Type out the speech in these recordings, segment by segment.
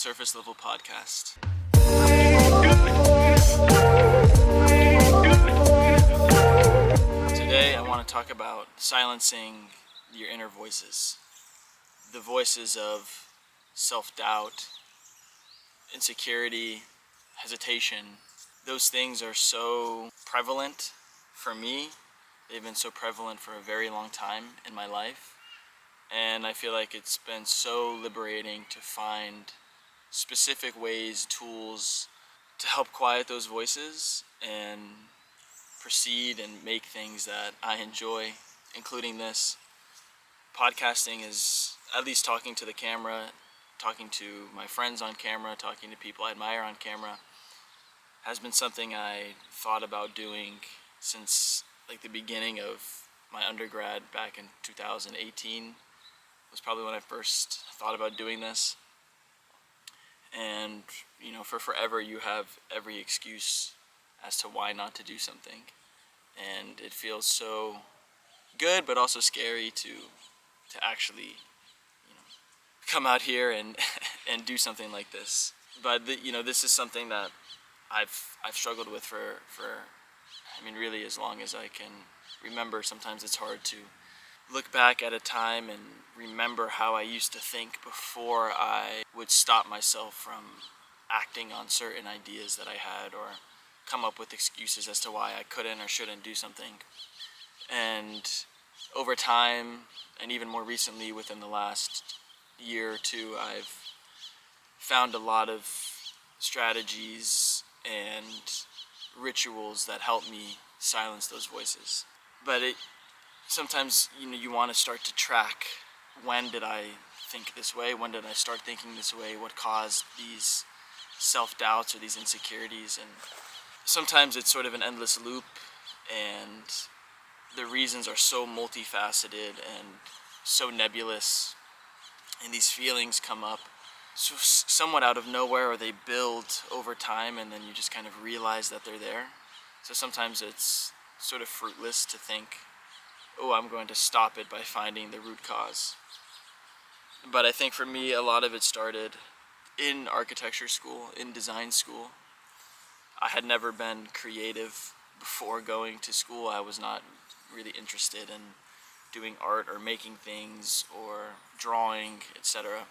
Surface Level Podcast. Today I want to talk about silencing your inner voices. The voices of self-doubt, insecurity, hesitation. Those things are so prevalent for me. They've been so prevalent for a very long time in my life. And I feel like it's been so liberating to find specific ways, tools to help quiet those voices and proceed and make things that I enjoy, including this. Podcasting is, at least talking to the camera, talking to my friends on camera, talking to people I admire on camera, has been something I thought about doing since like the beginning of my undergrad back in 2018. Was probably when I first thought about doing this. And, for forever you have every excuse as to why not to do something. And it feels so good, but also scary to actually, come out here and and do something like this. But this is something that I've struggled with for really as long as I can remember. Sometimes it's hard to look back at a time and remember how I used to think before I would stop myself from acting on certain ideas that I had, or come up with excuses as to why I couldn't or shouldn't do something. And over time, and even more recently within the last year or two, I've found a lot of strategies and rituals that help me silence those voices. But sometimes you want to start to track, when did I think this way, when did I start thinking this way, what caused these self-doubts or these insecurities. And sometimes it's sort of an endless loop, and the reasons are so multifaceted and so nebulous, and these feelings come up so somewhat out of nowhere, or they build over time, and then you just kind of realize that they're there. So sometimes it's sort of fruitless to think, oh, I'm going to stop it by finding the root cause. But I think for me, a lot of it started in architecture school, in design school. I had never been creative before going to school. I was not really interested in doing art or making things or drawing, etc.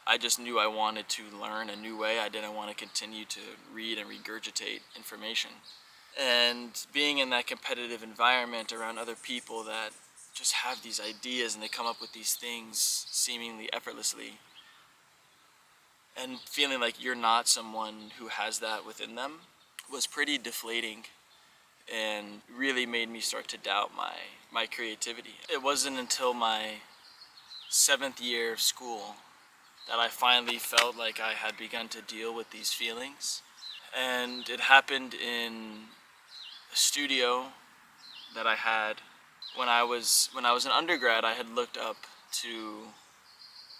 I just knew I wanted to learn a new way. I didn't want to continue to read and regurgitate information. And being in that competitive environment around other people that just have these ideas and they come up with these things seemingly effortlessly, and feeling like you're not someone who has that within them, was pretty deflating and really made me start to doubt my creativity. It wasn't until my 7th year of school that I finally felt like I had begun to deal with these feelings. And it happened in a studio that I had when I was an undergrad. I had looked up to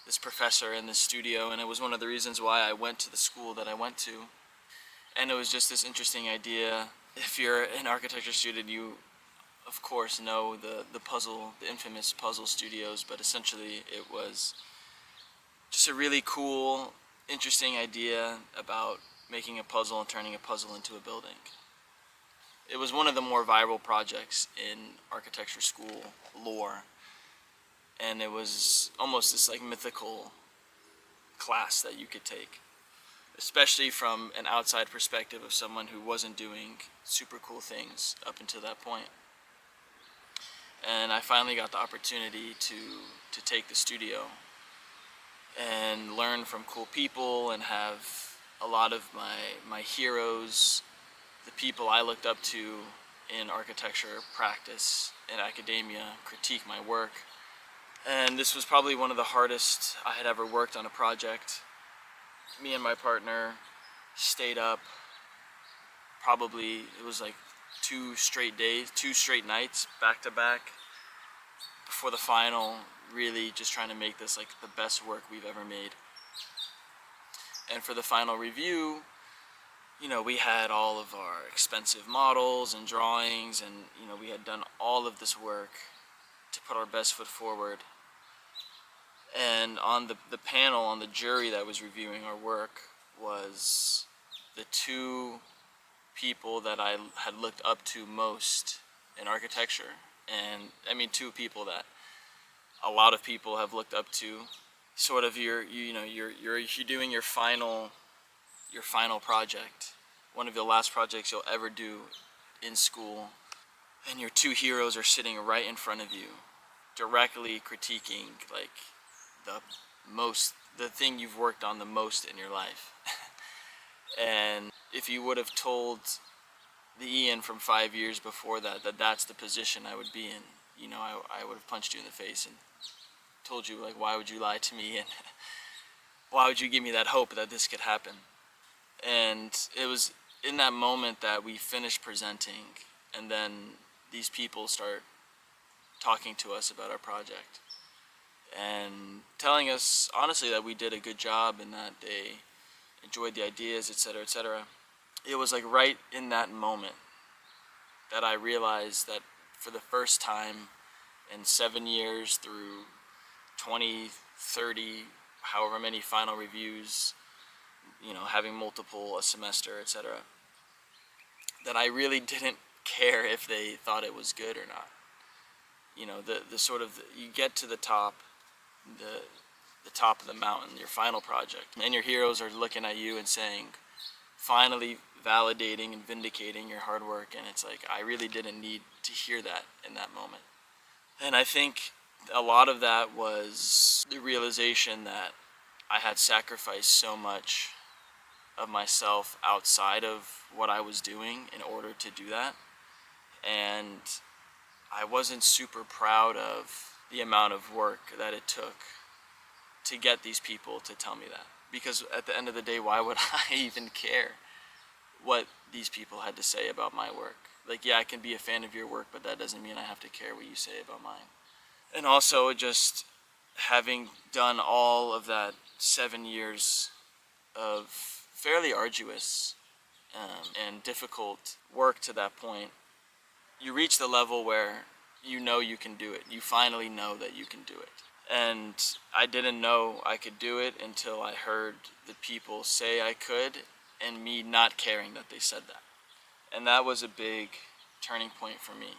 this professor in this studio, and it was one of the reasons why I went to the school that I went to. And it was just this interesting idea. If you're an architecture student, you of course know the infamous puzzle studios, but essentially it was just a really cool, interesting idea about making a puzzle and turning a puzzle into a building. It was one of the more viral projects in architecture school lore, and it was almost this like mythical class that you could take, especially from an outside perspective of someone who wasn't doing super cool things up until that point. And I finally got the opportunity to take the studio and learn from cool people and have a lot of my heroes, the people I looked up to in architecture practice and academia, critique my work. And this was probably one of the hardest I had ever worked on a project. Me and my partner stayed up probably, it was like 2 straight nights back to back before the final, really just trying to make this like the best work we've ever made. And for the final review, we had all of our expensive models and drawings, and we had done all of this work to put our best foot forward. And on the panel, on the jury that was reviewing our work, was the two people that I had looked up to most in architecture. And I mean, two people that a lot of people have looked up to. Sort of you're doing your final project, one of the last projects you'll ever do in school, and your two heroes are sitting right in front of you, directly critiquing like the the thing you've worked on the most in your life. And if you would have told the Ian from 5 years before that that's the position I would be in, I would have punched you in the face and told you, like, why would you lie to me, and why would you give me that hope that this could happen? And it was in that moment that we finished presenting, and then these people start talking to us about our project and telling us honestly that we did a good job and that they enjoyed the ideas, etc., etc. It was like right in that moment that I realized that for the first time in 7 years, through 20, 30, however many final reviews, having multiple a semester, etc., that I really didn't care if they thought it was good or not. The sort of, you get to the top, the top of the mountain, your final project, and your heroes are looking at you and saying, finally validating and vindicating your hard work, and it's like, I really didn't need to hear that in that moment. And I think a lot of that was the realization that I had sacrificed so much of myself outside of what I was doing in order to do that. And I wasn't super proud of the amount of work that it took to get these people to tell me that. Because at the end of the day, why would I even care what these people had to say about my work? Like, yeah, I can be a fan of your work, but that doesn't mean I have to care what you say about mine. And also, just having done all of that 7 years of fairly arduous and difficult work to that point, you reach the level where you know you can do it. You finally know that you can do it. And I didn't know I could do it until I heard the people say I could, and me not caring that they said that. And that was a big turning point for me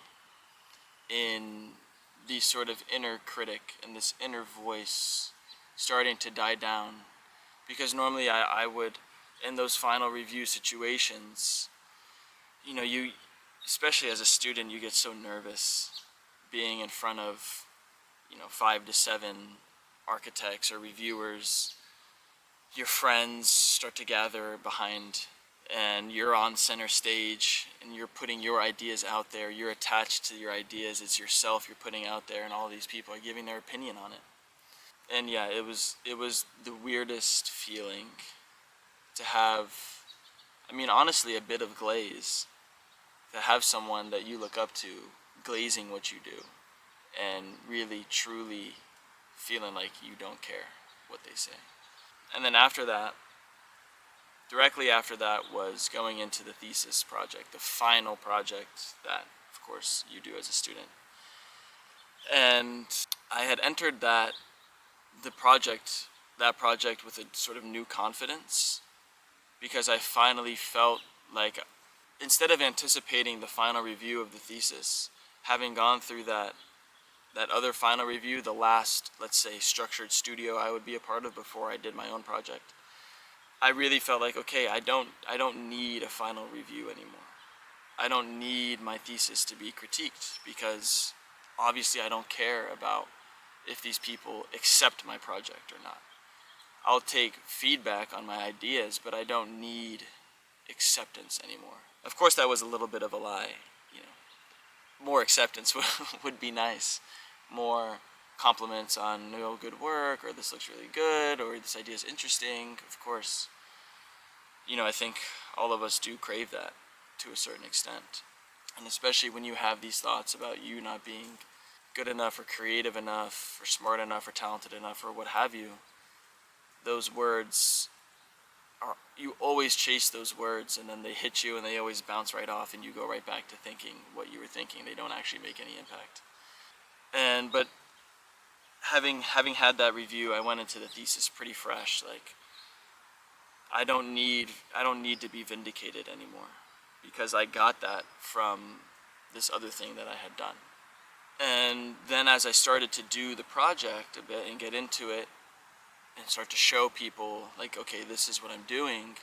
in the sort of inner critic and this inner voice starting to die down. Because normally I would, in those final review situations, you, especially as a student, you get so nervous being in front of, 5 to 7 architects or reviewers. Your friends start to gather behind, and you're on center stage, and you're putting your ideas out there. You're attached to your ideas. It's yourself you're putting out there, and all these people are giving their opinion on it. And yeah, it was the weirdest feeling to have, honestly, a bit of glaze, to have someone that you look up to glazing what you do, and really truly feeling like you don't care what they say. And then after that, directly after that, was going into the thesis project, the final project that, of course, you do as a student. And I had entered that project with a sort of new confidence, because I finally felt like, instead of anticipating the final review of the thesis, having gone through that other final review, the last, let's say, structured studio I would be a part of before I did my own project, I really felt like, okay, I don't need a final review anymore. I don't need my thesis to be critiqued, because obviously I don't care about if these people accept my project or not. I'll take feedback on my ideas, but I don't need acceptance anymore. Of course, that was a little bit of a lie. More acceptance would be nice. More compliments on, good work, or this looks really good, or this idea is interesting. Of course, I think all of us do crave that to a certain extent. And especially when you have these thoughts about you not being good enough, or creative enough, or smart enough, or talented enough, or what have you, those words you always chase those words, and then they hit you and they always bounce right off, and you go right back to thinking what you were thinking. They don't actually make any impact. But having had that review, I went into the thesis pretty fresh. Like, I don't need to be vindicated anymore, because I got that from this other thing that I had done. And then as I started to do the project a bit and get into it and start to show people, like, okay, this is what I'm doing,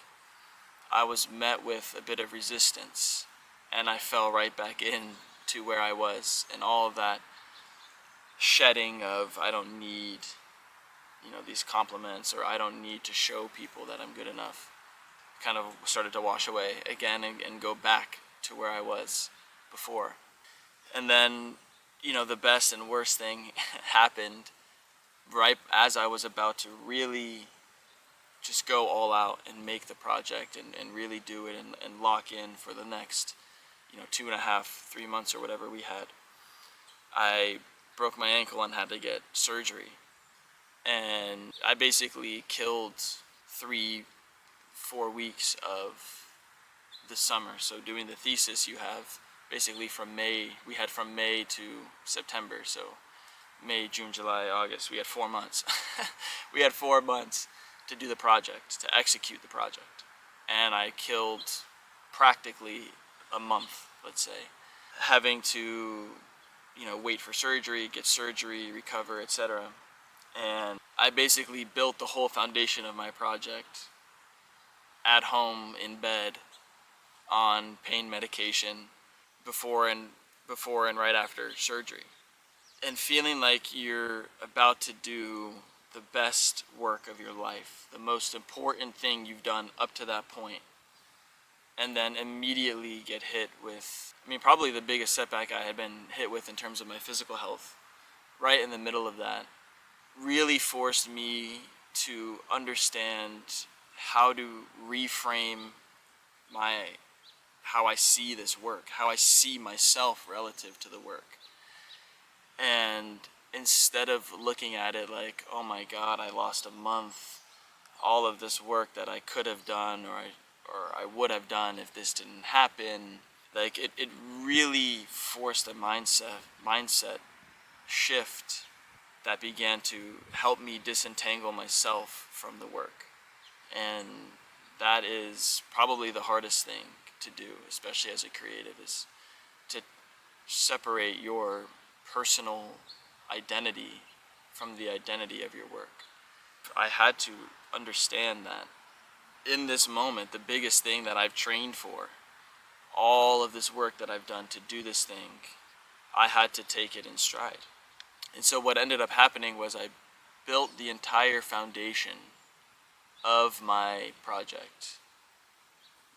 I was met with a bit of resistance, and I fell right back in to where I was, and all of that shedding of, I don't need, these compliments, or I don't need to show people that I'm good enough, kind of started to wash away again, and go back to where I was before. And then, the best and worst thing happened right as I was about to really just go all out and make the project, and really do it, and lock in for the next, 2.5, 3 months or whatever we had. I broke my ankle and had to get surgery. And I basically killed 3-4 weeks of the summer. So doing the thesis, you have basically we had from May to September. So May, June, July, August, we had 4 months. We had 4 months to do the project, to execute the project. And I killed practically a month, let's say, having to, wait for surgery, get surgery, recover, etc. And I basically built the whole foundation of my project at home in bed on pain medication before and right after surgery. And feeling like you're about to do the best work of your life, the most important thing you've done up to that point, and then immediately get hit with, probably the biggest setback I had been hit with in terms of my physical health, right in the middle of that, really forced me to understand how to reframe how I see this work, how I see myself relative to the work. And instead of looking at it like, oh my God, I lost a month, all of this work that I could have done, or I would have done if this didn't happen, like it really forced a mindset shift that began to help me disentangle myself from the work. And that is probably the hardest thing to do, especially as a creative, is to separate your personal identity from the identity of your work. I had to understand that in this moment, the biggest thing that I've trained for, all of this work that I've done to do this thing, I had to take it in stride. And so what ended up happening was I built the entire foundation of my project,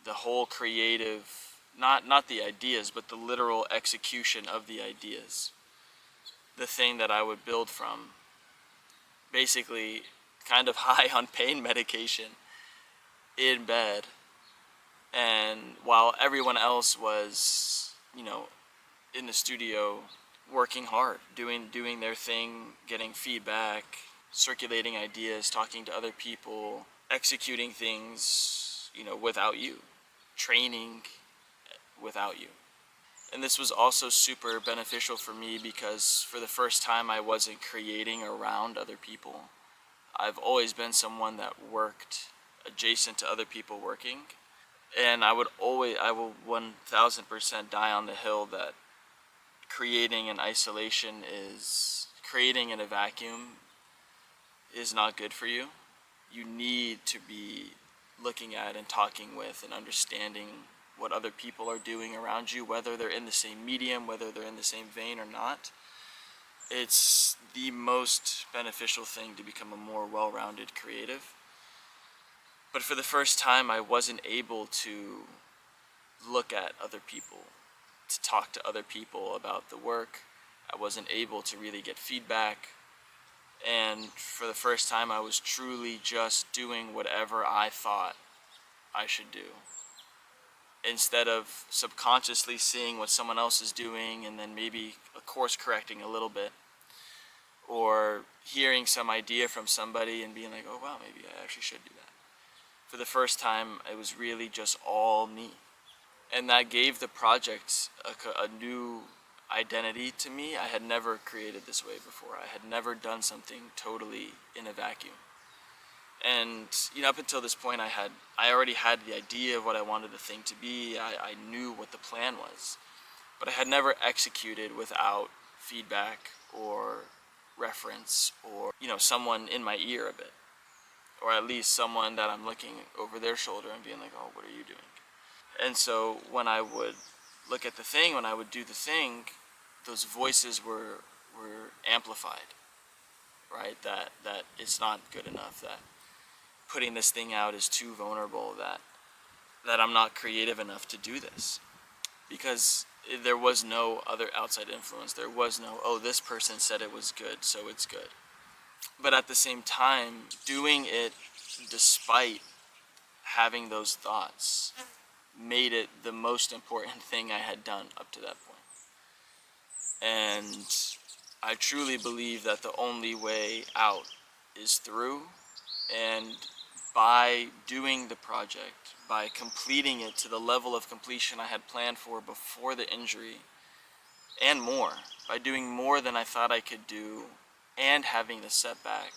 the whole creative, not the ideas, but the literal execution of the ideas, the thing that I would build from, basically kind of high on pain medication in bed. And while everyone else was, in the studio working hard, doing their thing, getting feedback, circulating ideas, talking to other people, executing things, without you, training without you. And this was also super beneficial for me because for the first time I wasn't creating around other people. I've always been someone that worked adjacent to other people working. And I will 1000% die on the hill that creating in a vacuum is not good for you. You need to be looking at and talking with and understanding what other people are doing around you, whether they're in the same medium, whether they're in the same vein or not. It's the most beneficial thing to become a more well-rounded creative. But for the first time, I wasn't able to look at other people, to talk to other people about the work. I wasn't able to really get feedback. And for the first time, I was truly just doing whatever I thought I should do, instead of subconsciously seeing what someone else is doing and then maybe course correcting a little bit, or hearing some idea from somebody and being like, oh wow, maybe I actually should do that. For the first time, it was really just all me. And that gave the project a new identity to me. I had never created this way before. I had never done something totally in a vacuum. And up until this point, I already had the idea of what I wanted the thing to be. I knew what the plan was, but I had never executed without feedback or reference or someone in my ear a bit, or at least someone that I'm looking over their shoulder and being like, oh, what are you doing? And so when I would look at the thing, when I would do the thing, those voices were amplified, right? That it's not good enough, that putting this thing out is too vulnerable, that I'm not creative enough to do this. Because there was no other outside influence. There was no, oh, this person said it was good, so it's good. But at the same time, doing it despite having those thoughts made it the most important thing I had done up to that point. And I truly believe that the only way out is through. And by doing the project, by completing it to the level of completion I had planned for before the injury, and more, by doing more than I thought I could do, and having the setback,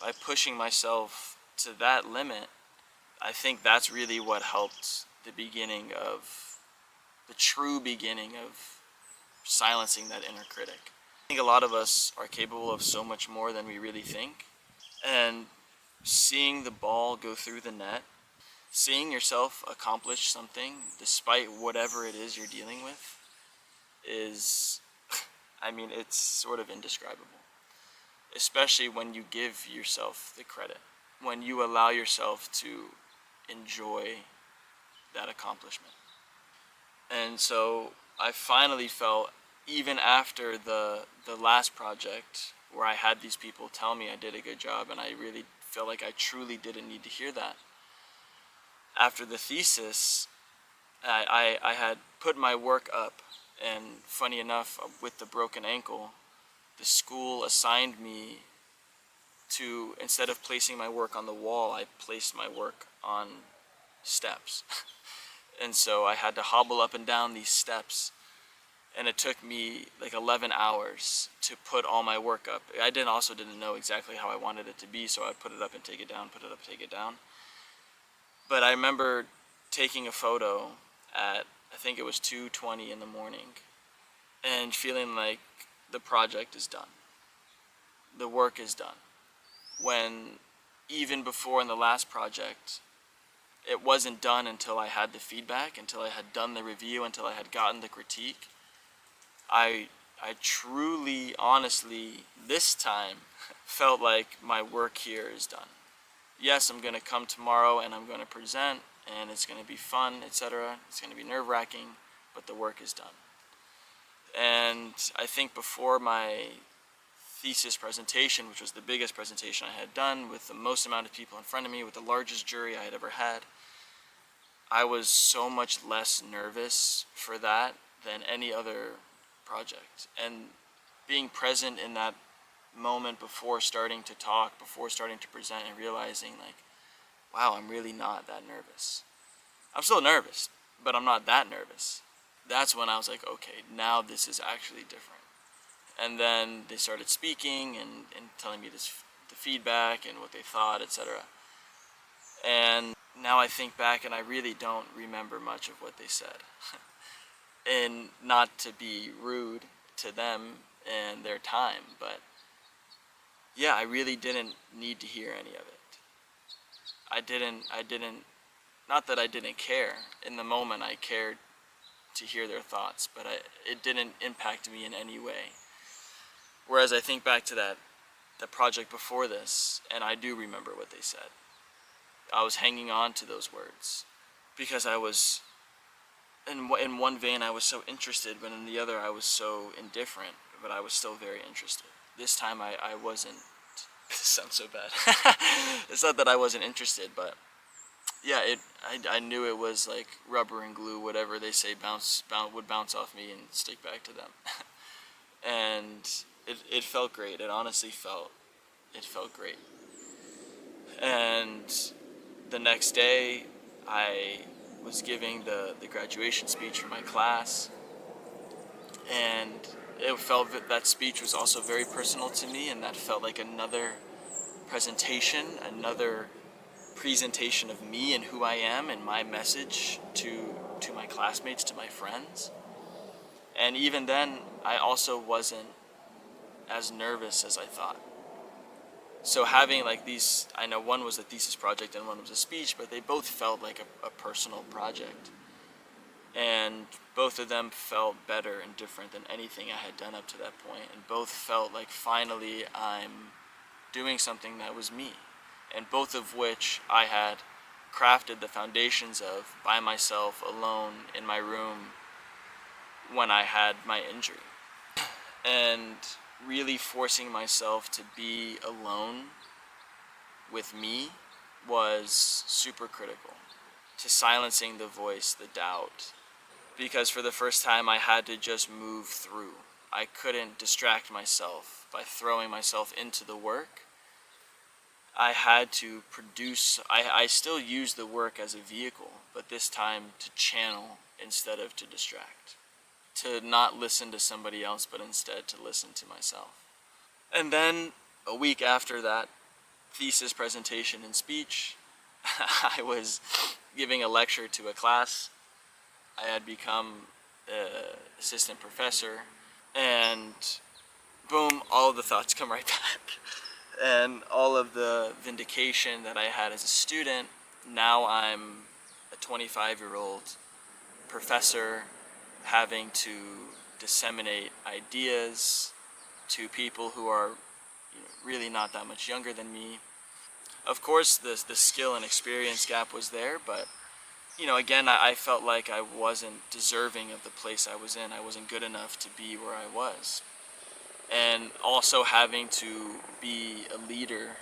by pushing myself to that limit, I think that's really what helped the true beginning of silencing that inner critic. I think a lot of us are capable of so much more than we really think. And seeing the ball go through the net, seeing yourself accomplish something despite whatever it is you're dealing with is, it's sort of indescribable. Especially when you give yourself the credit, when you allow yourself to enjoy that accomplishment. And so I finally felt, even after the last project where I had these people tell me I did a good job, and I really felt like I truly didn't need to hear that. After the thesis, I had put my work up, and funny enough, with the broken ankle, the school assigned me to, instead of placing my work on the wall, I placed my work on steps. And so I had to hobble up and down these steps, and it took me like 11 hours to put all my work up. I didn't know exactly how I wanted it to be, so I'd put it up and take it down, put it up, take it down. But I remember taking a photo at, I think it was 2:20 in the morning, and feeling like the project is done. The work is done. When even before in the last project, it wasn't done until I had the feedback, until I had done the review, until I had gotten the critique. I truly, honestly, this time felt like my work here is done. Yes, I'm going to come tomorrow and I'm going to present, and it's going to be fun, etc. It's going to be nerve-wracking, but the work is done. And I think before my thesis presentation, which was the biggest presentation I had done, with the most amount of people in front of me, with the largest jury I had ever had, I was so much less nervous for that than any other project. And being present in that moment before starting to talk, before starting to present, and realizing like, wow, I'm really not that nervous. I'm still nervous, but I'm not that nervous. That's when I was like, okay, now this is actually different. And then they started speaking and telling me the feedback and what they thought, etc. And now I think back and I really don't remember much of what they said. And not to be rude to them and their time, but yeah, I really didn't need to hear any of it. I didn't, not that I didn't care. In the moment I cared to hear their thoughts, but it didn't impact me in any way. Whereas I think back to the project before this, and I do remember what they said. I was hanging on to those words because I was, in one vein I was so interested, but in the other I was so indifferent, but I was still very interested. This time I wasn't. This sounds so bad. It's not that I wasn't interested, but yeah, I knew it was like rubber and glue. Whatever they say would bounce off me and stick back to them. And it felt great. It honestly felt great. And the next day, I was giving the graduation speech for my class, And that speech was also very personal to me, and that felt like another presentation of me and who I am and my message to my classmates, to my friends. And even then, I also wasn't as nervous as I thought. So having like these, I know one was a thesis project and one was a speech, but they both felt like a personal project. And both of them felt better and different than anything I had done up to that point. And both felt like finally I'm doing something that was me. And both of which I had crafted the foundations of by myself, alone, in my room, when I had my injury. And really forcing myself to be alone with me was super critical to silencing the voice, the doubt. Because for the first time I had to just move through. I couldn't distract myself by throwing myself into the work. I had to produce, I still use the work as a vehicle, but this time to channel instead of to distract. To not listen to somebody else, but instead to listen to myself. And then a week after that thesis presentation and speech, I was giving a lecture to a class. I had become an assistant professor, and boom, all of the thoughts come right back. And all of the vindication that I had as a student, now I'm a 25-year-old professor having to disseminate ideas to people who are really not that much younger than me. Of course, the skill and experience gap was there, but again, I felt like I wasn't deserving of the place I was in. I wasn't good enough to be where I was. And also having to be a leader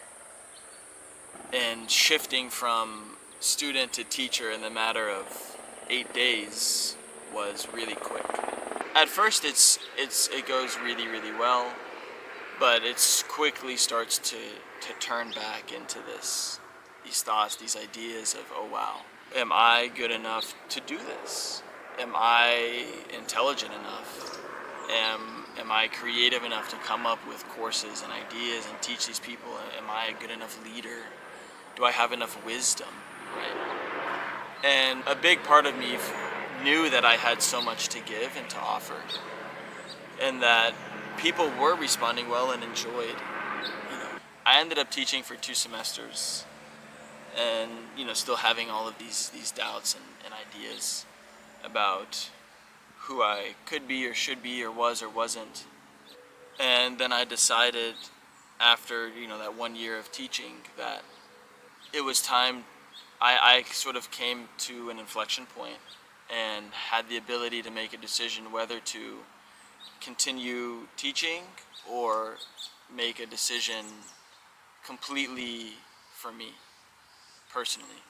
and shifting from student to teacher in the matter of 8 days was really quick. At first, it goes really, really well, but it quickly starts to turn back into these thoughts, these ideas of, oh wow, am I good enough to do this? Am I intelligent enough? Am I creative enough to come up with courses and ideas and teach these people? Am I a good enough leader? Do I have enough wisdom, right? And a big part of me knew that I had so much to give and to offer, and that people were responding well and enjoyed. I ended up teaching for 2 semesters, and still having all of these doubts and ideas about who I could be or should be or was or wasn't. And then I decided after that 1 year of teaching that it was time. I sort of came to an inflection point and had the ability to make a decision whether to continue teaching or make a decision completely for me personally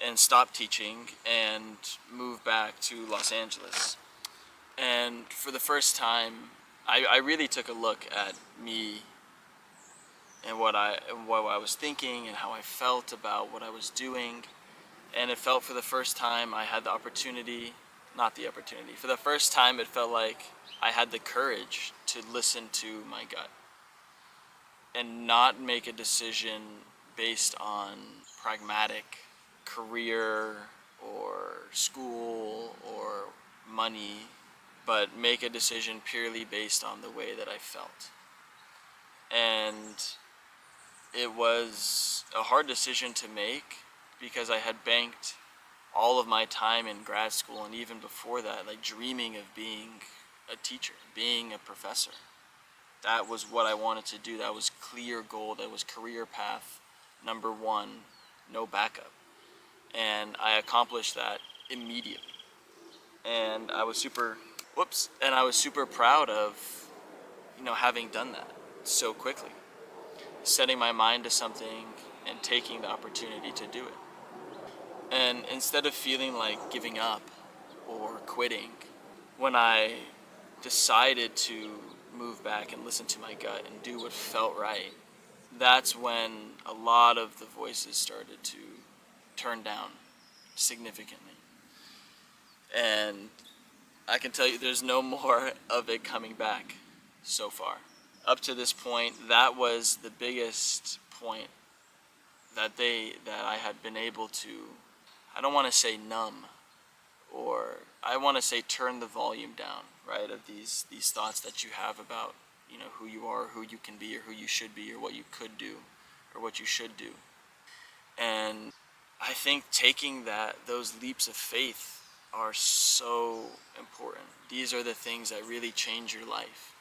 and stop teaching and move back to Los Angeles. And for the first time, I really took a look at me and what I was thinking and how I felt about what I was doing. And it felt for the first time I had the opportunity, for the first time it felt like I had the courage to listen to my gut and not make a decision based on pragmatic career or school or money, but make a decision purely based on the way that I felt. And it was a hard decision to make because I had banked all of my time in grad school and even before that, like dreaming of being a teacher, being a professor. That was what I wanted to do. That was clear goal. That was career path number 1, no backup. And I accomplished that immediately. And I was super proud of, having done that so quickly. Setting my mind to something and taking the opportunity to do it. And instead of feeling like giving up or quitting, when I decided to move back and listen to my gut and do what felt right, that's when a lot of the voices started to turn down significantly. And I can tell you there's no more of it coming back so far. Up to this point, that was the biggest point that I had been able to, I don't want to say numb, or I want to say turn the volume down, right, of these thoughts that you have about, who you are, who you can be, or who you should be, or what you could do, or what you should do. And I think taking those leaps of faith are so important. These are the things that really change your life.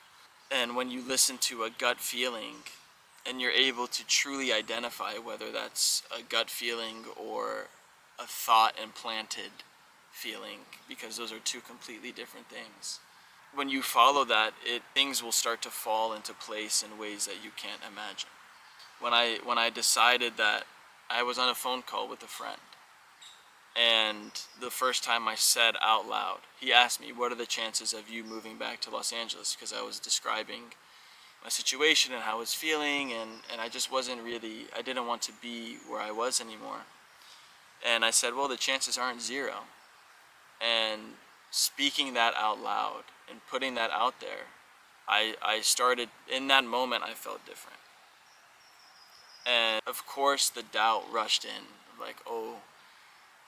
And when you listen to a gut feeling and you're able to truly identify whether that's a gut feeling or a thought implanted feeling, because those are two completely different things. When you follow that, things will start to fall into place in ways that you can't imagine. When I decided that, I was on a phone call with a friend, and the first time I said out loud, he asked me, "What are the chances of you moving back to Los Angeles?" Because I was describing my situation and how I was feeling, and I just wasn't really, I didn't want to be where I was anymore. And I said, well, the chances aren't zero. And speaking that out loud and putting that out there, I started, in that moment, I felt different. And of course, the doubt rushed in, like, oh,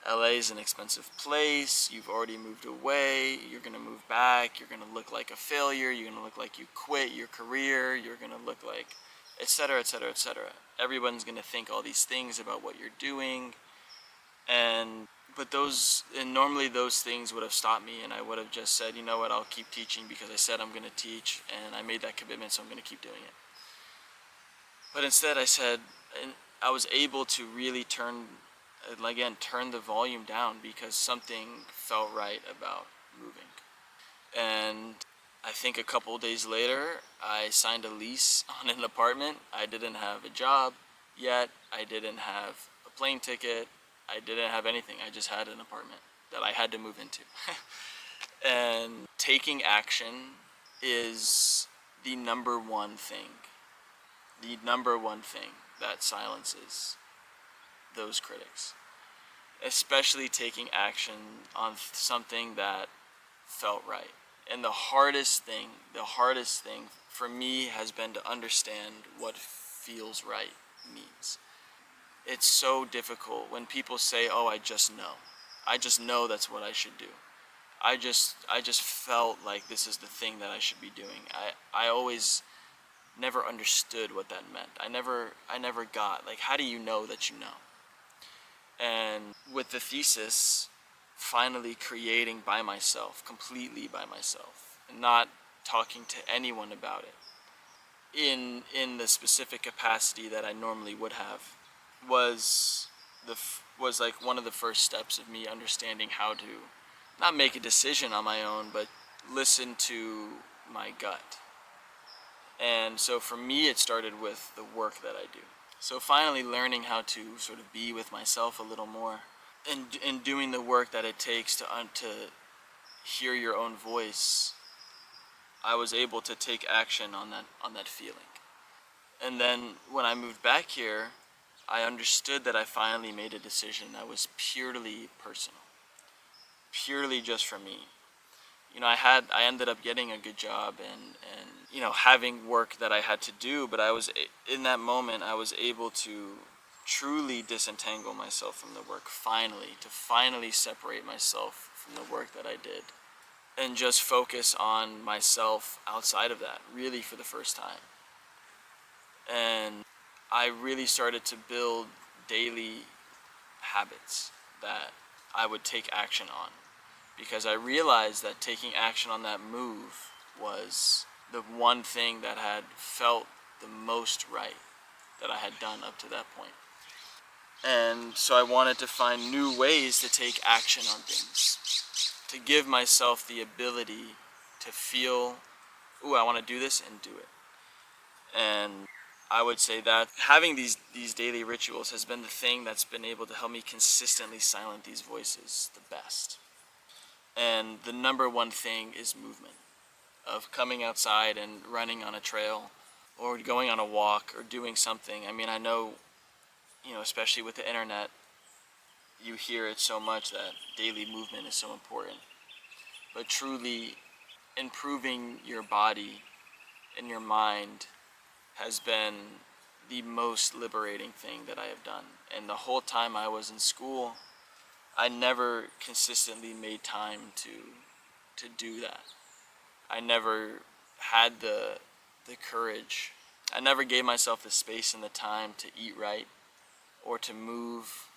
LA is an expensive place, you've already moved away, you're gonna move back, you're gonna look like a failure, you're gonna look like you quit your career, you're gonna look like, etc., etc., etc. Everyone's gonna think all these things about what you're doing. And normally those things would have stopped me, and I would have just said, you know what, I'll keep teaching because I said I'm gonna teach, and I made that commitment, so I'm gonna keep doing it. But instead I said, and I was able to really turn the volume down because something felt right about moving. And I think a couple of days later, I signed a lease on an apartment. I didn't have a job yet. I didn't have a plane ticket. I didn't have anything. I just had an apartment that I had to move into. And taking action is the number one thing that silences those critics. Especially taking action on something that felt right. And the hardest thing for me has been to understand what feels right means. It's so difficult when people say, oh, I just know that's what I should do. I just felt like this is the thing that I should be doing. I always never understood what that meant. I never got, like, how do you know that you know? And with the thesis, finally creating by myself, completely by myself, and not talking to anyone about it in the specific capacity that I normally would have, was like one of the first steps of me understanding how to not make a decision on my own, but listen to my gut. And so for me, it started with the work that I do. So finally learning how to sort of be with myself a little more, and doing the work that it takes to hear your own voice, I was able to take action on that feeling. And then when I moved back here, I understood that I finally made a decision that was purely personal, purely just for me. I ended up getting a good job and having work that I had to do, but in that moment, I was able to truly disentangle myself from the work, to finally separate myself from the work that I did, and just focus on myself outside of that, really for the first time. And I really started to build daily habits that I would take action on, because I realized that taking action on that move was the one thing that had felt the most right that I had done up to that point. And so I wanted to find new ways to take action on things, to give myself the ability to feel, ooh, I want to do this, and do it. And I would say that having these daily rituals has been the thing that's been able to help me consistently silence these voices the best. And the number one thing is movement, of coming outside and running on a trail, or going on a walk, or doing something. I mean, I know, especially with the internet, you hear it so much that daily movement is so important. but truly improving your body and your mind has been the most liberating thing that I have done. And the whole time I was in school, I never consistently made time to do that. I never had the courage. I never gave myself the space and the time to eat right or to move.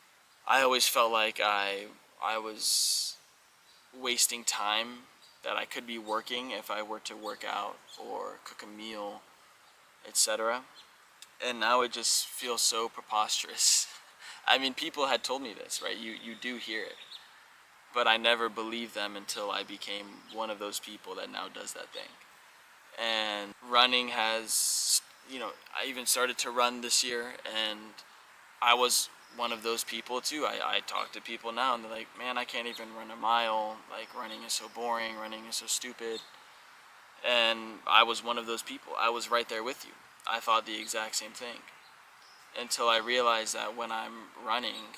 I always felt like I was wasting time, that I could be working if I were to work out or cook a meal, etc. And now it just feels so preposterous. I mean, people had told me this, right? You do hear it. But I never believed them until I became one of those people that now does that thing. And running has, I even started to run this year, and I was one of those people too. I talk to people now and they're like, man, I can't even run a mile. Like, running is so boring, running is so stupid. And I was one of those people. I was right there with you. I thought the exact same thing. Until I realized that when I'm running,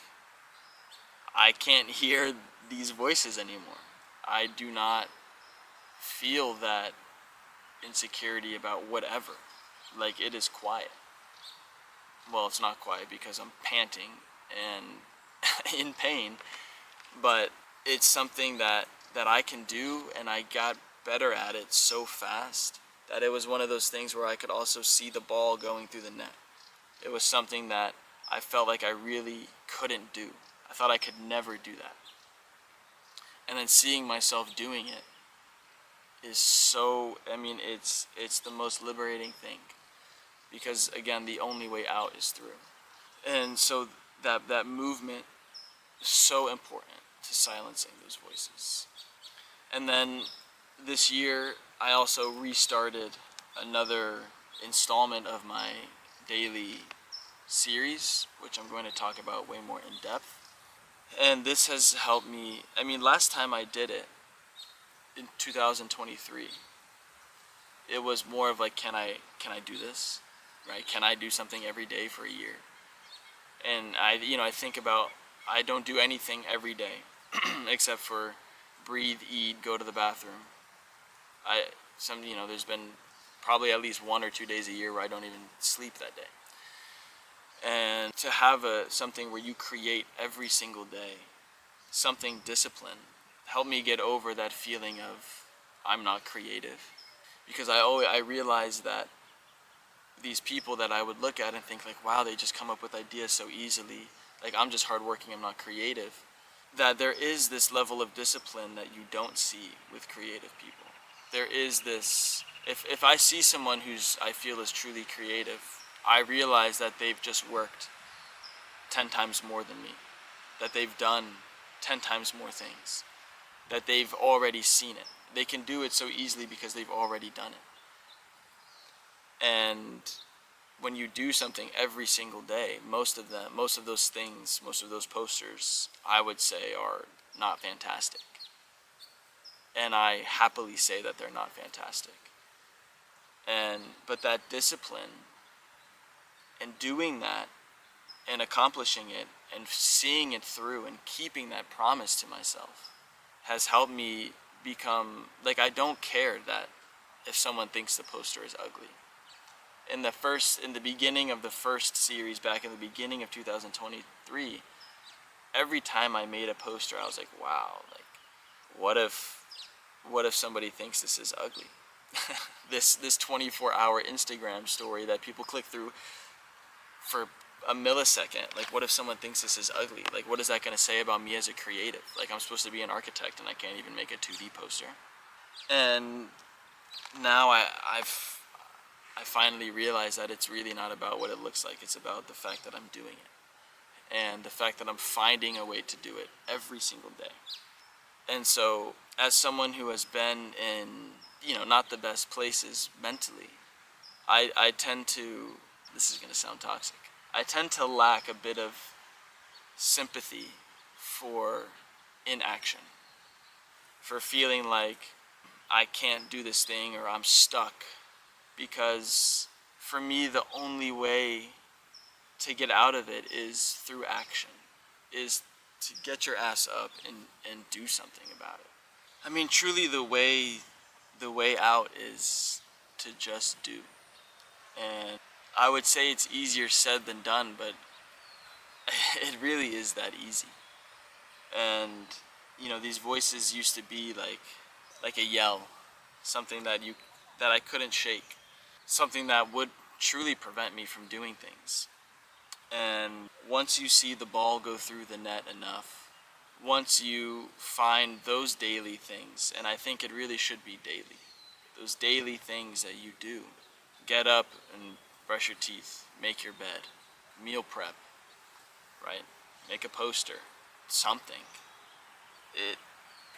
I can't hear these voices anymore. I do not feel that insecurity about whatever. Like, it is quiet. Well, it's not quiet because I'm panting and in pain, but it's something that I can do, and I got better at it so fast that it was one of those things where I could also see the ball going through the net. It was something that I felt like I really couldn't do. I thought I could never do that. And then seeing myself doing it is so, it's the most liberating thing. Because again, the only way out is through. And so that movement is so important to silencing those voices. And then this year, I also restarted another installment of my daily series, which I'm going to talk about way more in depth. And this has helped me. Last time I did it, in 2023, it was more of like, can I do this? Right? Can I do something every day for a year? And I think about, I don't do anything every day except for breathe, eat, go to the bathroom. There's been probably at least 1 or 2 days a year where I don't even sleep that day. And to have something where you create every single day, something disciplined, helped me get over that feeling of I'm not creative. Because I realized that these people that I would look at and think like, wow, they just come up with ideas so easily. Like, I'm just hardworking, I'm not creative. That there is this level of discipline that you don't see with creative people. There is this, if I see someone who's I feel is truly creative, I realize that they've just worked 10 times more than me. That they've done 10 times more things. That they've already seen it. They can do it so easily because they've already done it. And when you do something every single day, most of those things, most of those posters, I would say are not fantastic. And I happily say that they're not fantastic. But that discipline and doing that and accomplishing it and seeing it through and keeping that promise to myself has helped me become, like, I don't care that if someone thinks the poster is ugly. In the beginning of the first series, back in the beginning of 2023, every time I made a poster, I was like, wow, like, what if somebody thinks this is ugly? this 24-hour Instagram story that people click through for a millisecond. Like, what if someone thinks this is ugly? Like, what is that going to say about me as a creative? Like, I'm supposed to be an architect and I can't even make a 2D poster. And now I finally realized that it's really not about what it looks like. It's about the fact that I'm doing it. And the fact that I'm finding a way to do it every single day. And so, as someone who has been in, not the best places mentally, I tend to, this is going to sound toxic, I tend to lack a bit of sympathy for inaction. For feeling like I can't do this thing or I'm stuck. Because for me, the only way to get out of it is through action, is to get your ass up and do something about it. I mean, truly the way out is to just do. And I would say it's easier said than done, but it really is that easy. And these voices used to be like a yell, something that I couldn't shake, something that would truly prevent me from doing things. And once you see the ball go through the net enough, once you find those daily things, and I think it really should be daily, those daily things that you do, get up and brush your teeth, make your bed, meal prep, right? Make a poster, something. It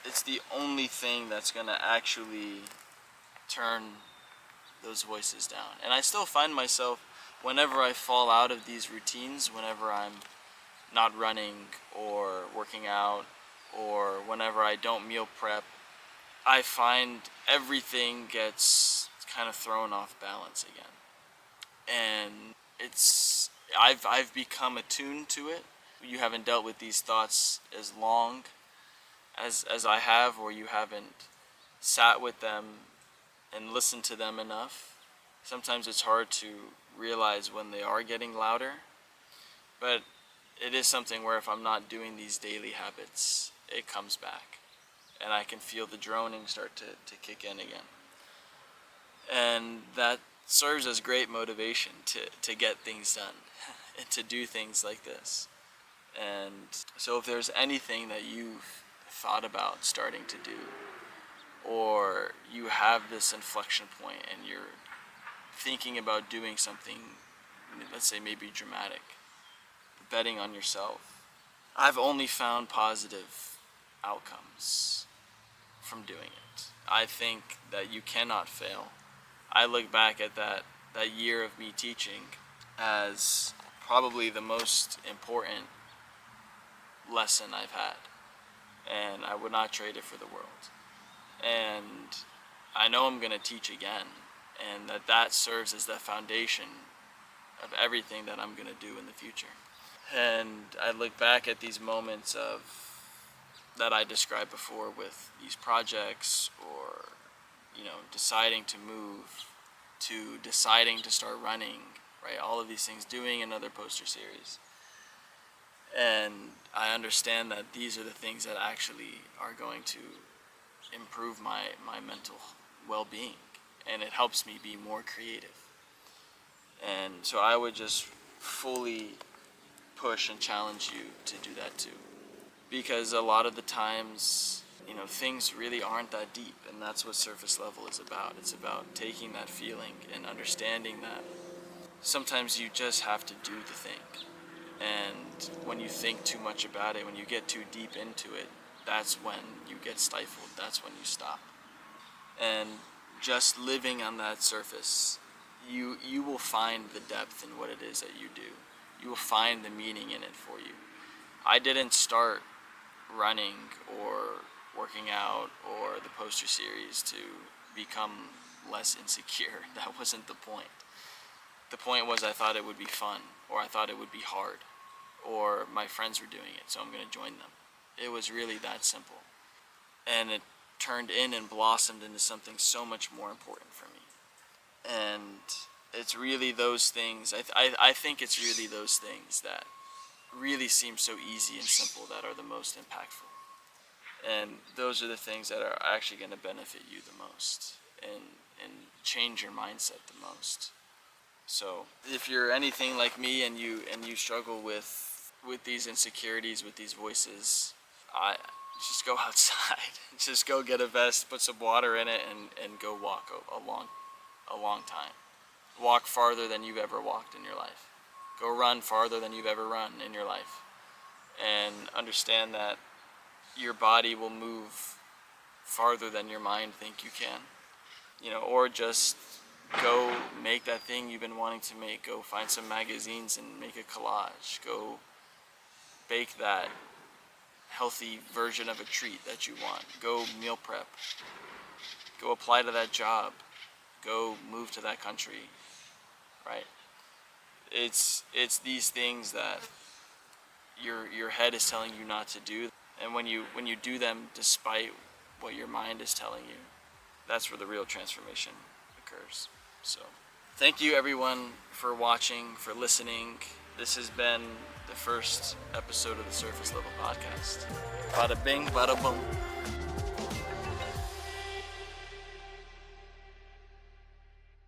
it's the only thing that's gonna actually turn those voices down. And I still find myself, whenever I fall out of these routines, whenever I'm not running or working out, or whenever I don't meal prep, I find everything gets kind of thrown off balance again. And I've become attuned to it. You haven't dealt with these thoughts as long as I have, or you haven't sat with them and listened to them enough. Sometimes it's hard to realize when they are getting louder, but it is something where if I'm not doing these daily habits, it comes back. And I can feel the droning start to kick in again. And that serves as great motivation to get things done and to do things like this. And so if there's anything that you've thought about starting to do, or you have this inflection point and you're thinking about doing something, let's say maybe dramatic, betting on yourself, I've only found positive outcomes from doing it. I think that you cannot fail. I look back at that year of me teaching as probably the most important lesson I've had, and I would not trade it for the world. And I know I'm going to teach again, and that serves as the foundation of everything that I'm going to do in the future. And I look back at these moments of that I described before, with these projects, or deciding to move, to deciding to start running, right? All of these things, doing another poster series. And I understand that these are the things that actually are going to improve my mental well-being, and it helps me be more creative. And so I would just fully push and challenge you to do that too, because a lot of the times things really aren't that deep, and that's what surface level is about. It's about taking that feeling and understanding that sometimes you just have to do the thing. And when you think too much about it, when you get too deep into it, that's when you get stifled, that's when you stop. And just living on that surface, you will find the depth in what it is that you do. You will find the meaning in it for you. I didn't start running or working out or the poster series to become less insecure. That wasn't the point. The point was I thought it would be fun, or I thought it would be hard, or my friends were doing it, so I'm going to join them. It was really that simple. And it turned in and blossomed into something so much more important for me. And it's really those things, I think it's really those things that really seem so easy and simple that are the most impactful. And those are the things that are actually going to benefit you the most, and change your mindset the most. So if you're anything like me, and you struggle with these insecurities, with these voices, I just go outside. Just go get a vest, put some water in it, and go walk a long time. Walk farther than you've ever walked in your life. Go run farther than you've ever run in your life. And understand that your body will move farther than your mind think you can. Or just go make that thing you've been wanting to make. Go find some magazines and make a collage. Go bake that healthy version of a treat that you want. Go meal prep. Go apply to that job. Go move to that country, right? It's these things that your head is telling you not to do, and when you do them despite what your mind is telling you. That's where the real transformation occurs. So, thank you everyone for watching, for listening. This has been the first episode of the Surface Level Podcast. Bada bing, bada boom.